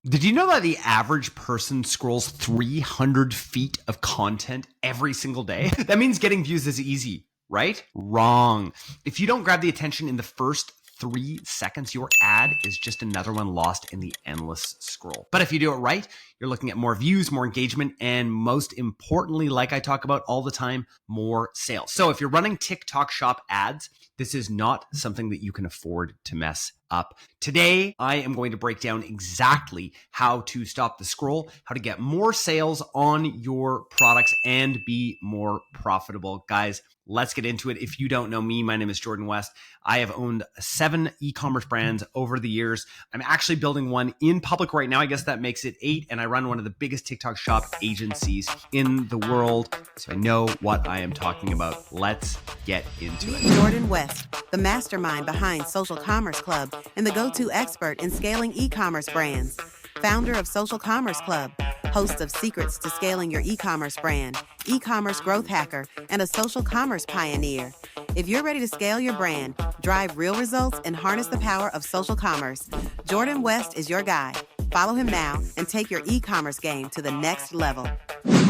Did you know that the average person scrolls 300 feet of content every single day? That means getting views is easy, right? Wrong. If you don't grab the attention in the first 3 seconds, your ad is just another one lost in the endless scroll. But if you do it right, you're looking at more views, more engagement, and most importantly, like I talk about all the time, more sales. So if you're running TikTok Shop ads, this is not something that you can afford to mess up. Today, I am going to break down exactly how to stop the scroll, how to get more sales on your products and be more profitable. Guys, let's get into it. If you don't know me, my name is Jordan West. I have owned 7 e-commerce brands over the years. I'm actually building one in public right now. I guess that makes it 8. And I run one of the biggest TikTok Shop agencies in the world. So I know what I am talking about. Let's get into it. Jordan West, the mastermind behind Social Commerce Club and the go-to expert in scaling e-commerce brands. Founder of Social Commerce Club, host of Secrets to Scaling Your E-commerce Brand, e-commerce growth hacker, and a social commerce pioneer. If you're ready to scale your brand, drive real results, and harness the power of social commerce, Jordan West is your guy. Follow him now and take your e-commerce game to the next level.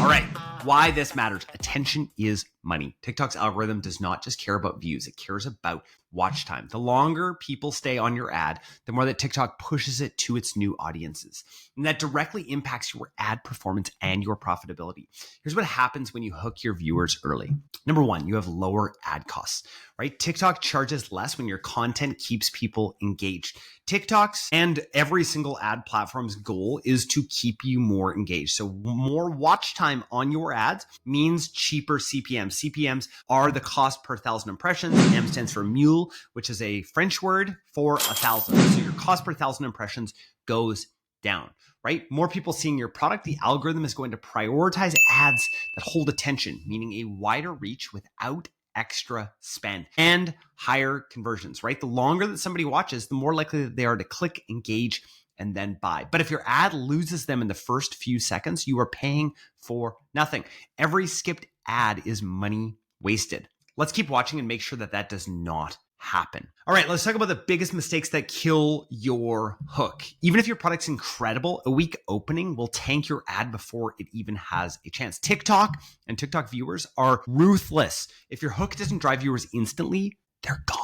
All right, why this matters. Attention is money. TikTok's algorithm does not just care about views. It cares about watch time. The longer people stay on your ad, the more that TikTok pushes it to its new audiences. And that directly impacts your ad performance and your profitability. Here's what happens when you hook your viewers early. Number 1, you have lower ad costs, right? TikTok charges less when your content keeps people engaged. TikTok's and every single ad platform's goal is to keep you more engaged. So more watch time on your ads means cheaper CPMs. CPMs are the cost per 1,000 impressions. M stands for mule, which is a French word for 1,000. So your cost per 1,000 impressions goes down, right? More people seeing your product, the algorithm is going to prioritize ads that hold attention, meaning a wider reach without extra spend and higher conversions, right? The longer that somebody watches, the more likely that they are to click, engage, and then buy. But if your ad loses them in the first few seconds, you are paying for nothing. Every skipped ad is money wasted. Let's keep watching and make sure that that does not happen. All right, let's talk about the biggest mistakes that kill your hook. Even if your product's incredible, a weak opening will tank your ad before it even has a chance. TikTok and TikTok viewers are ruthless. If your hook doesn't drive viewers instantly, they're gone.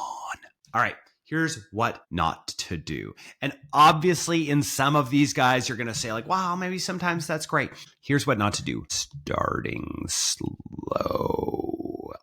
All right, here's what not to do. And obviously in some of these guys, you're gonna say like, wow, maybe sometimes that's great. Here's what not to do. Starting slow.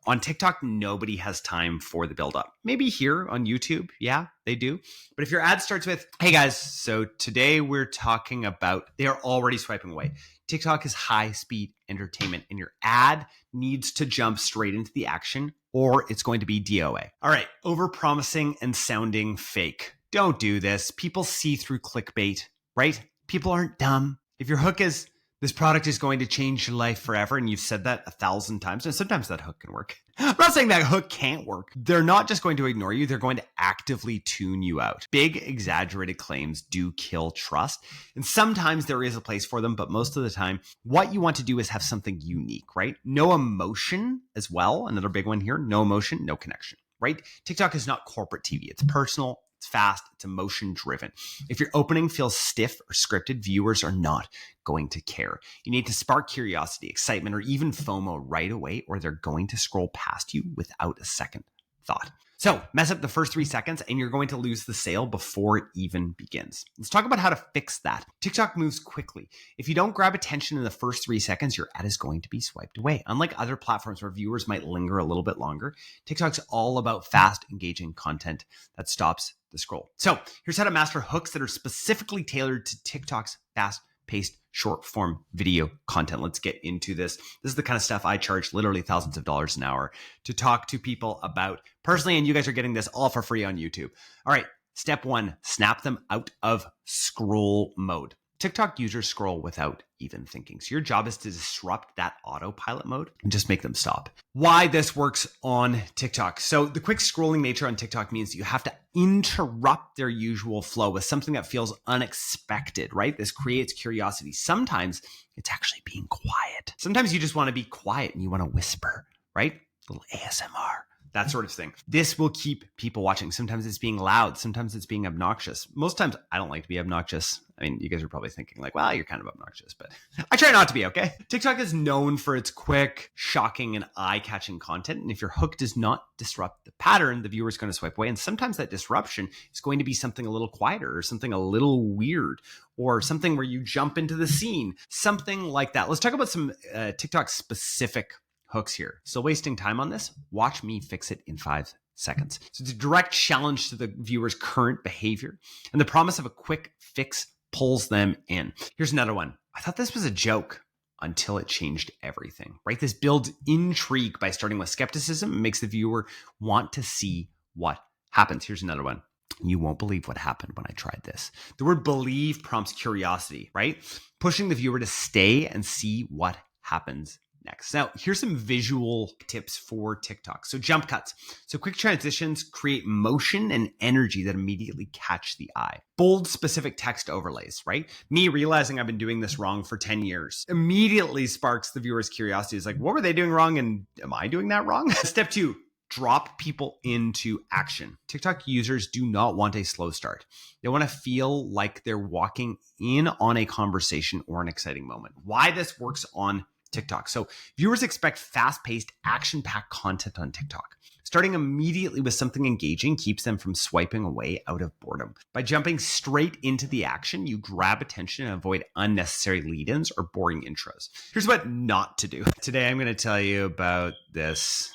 On TikTok, nobody has time for the build up. Maybe here on YouTube, yeah, they do. But if your ad starts with, hey guys, so today we're talking about, they are already swiping away. TikTok is high speed entertainment and your ad needs to jump straight into the action or it's going to be DOA. All right, over promising and sounding fake. Don't do this. People see through clickbait, right? People aren't dumb. If your hook is, this product is going to change your life forever, and you've said that 1,000 times, and sometimes that hook can work. I'm not saying that hook can't work. They're not just going to ignore you, they're going to actively tune you out. Big, exaggerated claims do kill trust, and sometimes there is a place for them, but most of the time, what you want to do is have something unique, right? No emotion as well, another big one here, no emotion, no connection, right? TikTok is not corporate TV, it's personal, it's fast, it's emotion driven. If your opening feels stiff or scripted, viewers are not going to care. You need to spark curiosity, excitement, or even FOMO right away, or they're going to scroll past you without a second thought. So mess up the first 3 seconds and you're going to lose the sale before it even begins. Let's talk about how to fix that. TikTok moves quickly. If you don't grab attention in the first 3 seconds, your ad is going to be swiped away. Unlike other platforms where viewers might linger a little bit longer, TikTok's all about fast, engaging content that stops the scroll. So here's how to master hooks that are specifically tailored to TikTok's fast-paced short form video content. Let's get into this. This is the kind of stuff I charge literally thousands of dollars an hour to talk to people about personally, and you guys are getting this all for free on YouTube. All right, step 1, snap them out of scroll mode. TikTok users scroll without even thinking. So your job is to disrupt that autopilot mode and just make them stop. Why this works on TikTok. So the quick scrolling nature on TikTok means you have to interrupt their usual flow with something that feels unexpected, right? This creates curiosity. Sometimes it's actually being quiet. Sometimes you just want to be quiet and you want to whisper, right? A little ASMR. that sort of thing. This will keep people watching. Sometimes it's being loud. Sometimes it's being obnoxious. Most times I don't like to be obnoxious. I mean, you guys are probably thinking like, well, you're kind of obnoxious, but I try not to be, okay? TikTok is known for its quick, shocking, and eye-catching content. And if your hook does not disrupt the pattern, the viewer is going to swipe away. And sometimes that disruption is going to be something a little quieter or something a little weird or something where you jump into the scene, something like that. Let's talk about some TikTok-specific hooks here. So wasting time on this, watch me fix it in 5 seconds. So it's a direct challenge to the viewer's current behavior. And the promise of a quick fix pulls them in. Here's another one. I thought this was a joke until it changed everything, right? This builds intrigue by starting with skepticism and makes the viewer want to see what happens. Here's another one. You won't believe what happened when I tried this. The word believe prompts curiosity, right? Pushing the viewer to stay and see what happens next. Now, here's some visual tips for TikTok. So jump cuts. So quick transitions create motion and energy that immediately catch the eye. Bold specific text overlays, right? Me realizing I've been doing this wrong for 10 years immediately sparks the viewer's curiosity. It's like, what were they doing wrong? And am I doing that wrong? Step 2, drop people into action. TikTok users do not want a slow start. They want to feel like they're walking in on a conversation or an exciting moment. Why this works on TikTok. So viewers expect fast-paced, action-packed content on TikTok. Starting immediately with something engaging keeps them from swiping away out of boredom. By jumping straight into the action, you grab attention and avoid unnecessary lead-ins or boring intros. Here's what not to do. Today, I'm going to tell you about this.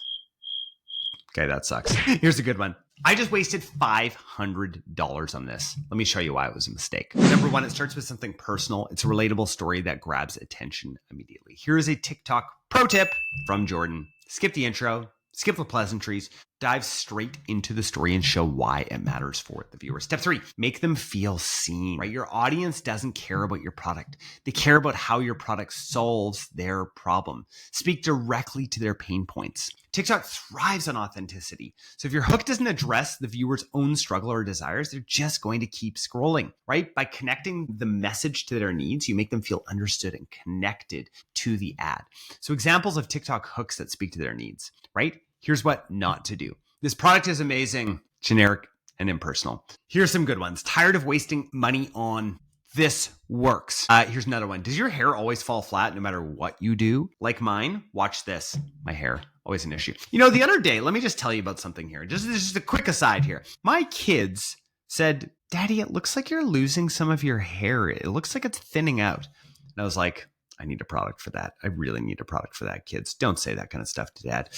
Okay, that sucks. Here's a good one. I just wasted $500 on this. Let me show you why it was a mistake. Number 1, it starts with something personal. It's a relatable story that grabs attention immediately. Here is a TikTok pro tip from Jordan. Skip the intro, skip the pleasantries, dive straight into the story and show why it matters for the viewer. Step 3, make them feel seen, right? Your audience doesn't care about your product. They care about how your product solves their problem. Speak directly to their pain points. TikTok thrives on authenticity. So if your hook doesn't address the viewer's own struggle or desires, they're just going to keep scrolling, right? By connecting the message to their needs, you make them feel understood and connected to the ad. So examples of TikTok hooks that speak to their needs, right? Here's what not to do. This product is amazing, generic, and impersonal. Here's some good ones. Tired of wasting money on this works. Here's another one. Does your hair always fall flat no matter what you do? Like mine? Watch this. My hair, always an issue. You know, the other day, let me just tell you about something here. Just a quick aside here. My kids said, Daddy, it looks like you're losing some of your hair. It looks like it's thinning out. And I was like, I need a product for that. I really need a product for that, kids. Don't say that kind of stuff to Dad.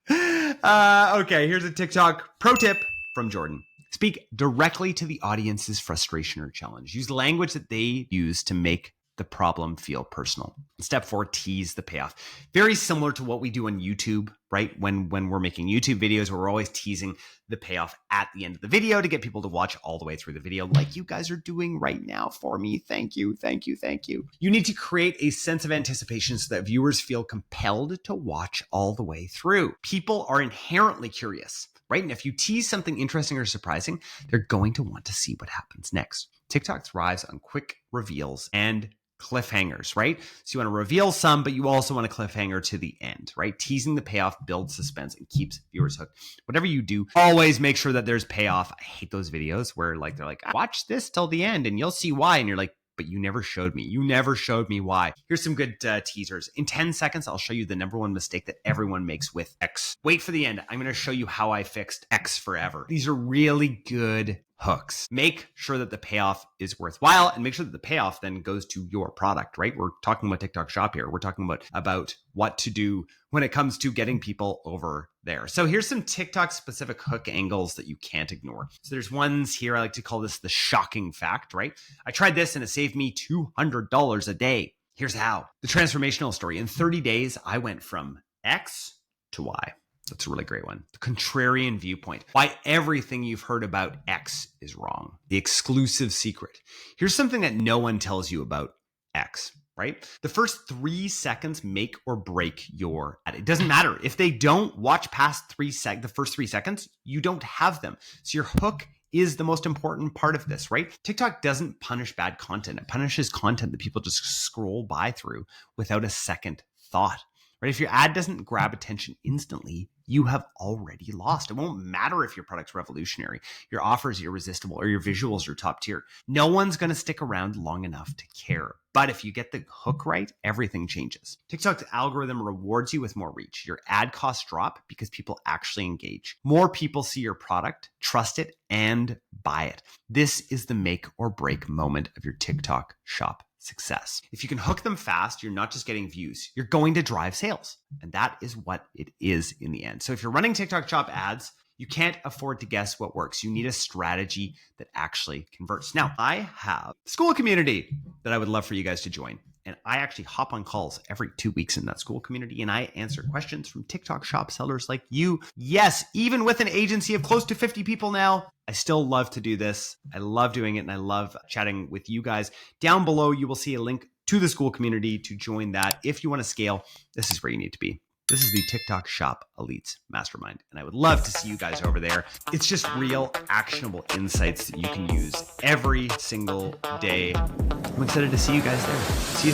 Okay, here's a TikTok pro tip from Jordan. Speak directly to the audience's frustration or challenge. Use language that they use to make the problem feel personal. Step 4, tease the payoff. Very similar to what we do on YouTube, right? When we're making YouTube videos, we're always teasing the payoff at the end of the video to get people to watch all the way through the video, like you guys are doing right now for me. Thank you, thank you, thank you. You need to create a sense of anticipation so that viewers feel compelled to watch all the way through. People are inherently curious, right? And if you tease something interesting or surprising, they're going to want to see what happens next. TikTok thrives on quick reveals and cliffhangers, right? So you want to reveal some, but you also want a cliffhanger to the end, right? Teasing the payoff builds suspense and keeps viewers hooked. Whatever you do, always make sure that there's payoff. I hate those videos where like they're like, watch this till the end and you'll see why. And you're like, but you never showed me. You never showed me why. Here's some good teasers. In 10 seconds, I'll show you the number one mistake that everyone makes with X. Wait for the end. I'm going to show you how I fixed X forever. These are really good hooks. Make sure that the payoff is worthwhile and make sure that the payoff then goes to your product, right? We're talking about TikTok Shop here. We're talking about what to do when it comes to getting people over there. So here's some TikTok specific hook angles that you can't ignore. So there's ones here. I like to call this the shocking fact, right? I tried this and it saved me $200 a day. Here's how. The transformational story. In 30 days, I went from X to Y. That's a really great one. The contrarian viewpoint. Why everything you've heard about X is wrong. The exclusive secret. Here's something that no one tells you about X, right? The first 3 seconds make or break your ad. It doesn't matter. If they don't watch past the first 3 seconds, you don't have them. So your hook is the most important part of this, right? TikTok doesn't punish bad content. It punishes content that people just scroll by through without a second thought. Right? If your ad doesn't grab attention instantly, you have already lost. It won't matter if your product's revolutionary, your offer is irresistible, or your visuals are top tier. No one's going to stick around long enough to care. But if you get the hook right, everything changes. TikTok's algorithm rewards you with more reach. Your ad costs drop because people actually engage. More people see your product, trust it, and buy it. This is the make or break moment of your TikTok shop success. If you can hook them fast, you're not just getting views, you're going to drive sales. And that is what it is in the end. So if you're running TikTok shop ads, you can't afford to guess what works. You need a strategy that actually converts. Now, I have a school community that I would love for you guys to join. And I actually hop on calls every 2 weeks in that school community, and I answer questions from TikTok shop sellers like you. Yes, even with an agency of close to 50 people now, I still love to do this. I love doing it, and I love chatting with you guys. Down below, you will see a link to the school community to join that. If you want to scale, this is where you need to be. This is the TikTok Shop Elites Mastermind, and I would love to see you guys over there. It's just real, actionable insights that you can use every single day. I'm excited to see you guys there. See you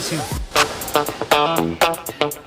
soon.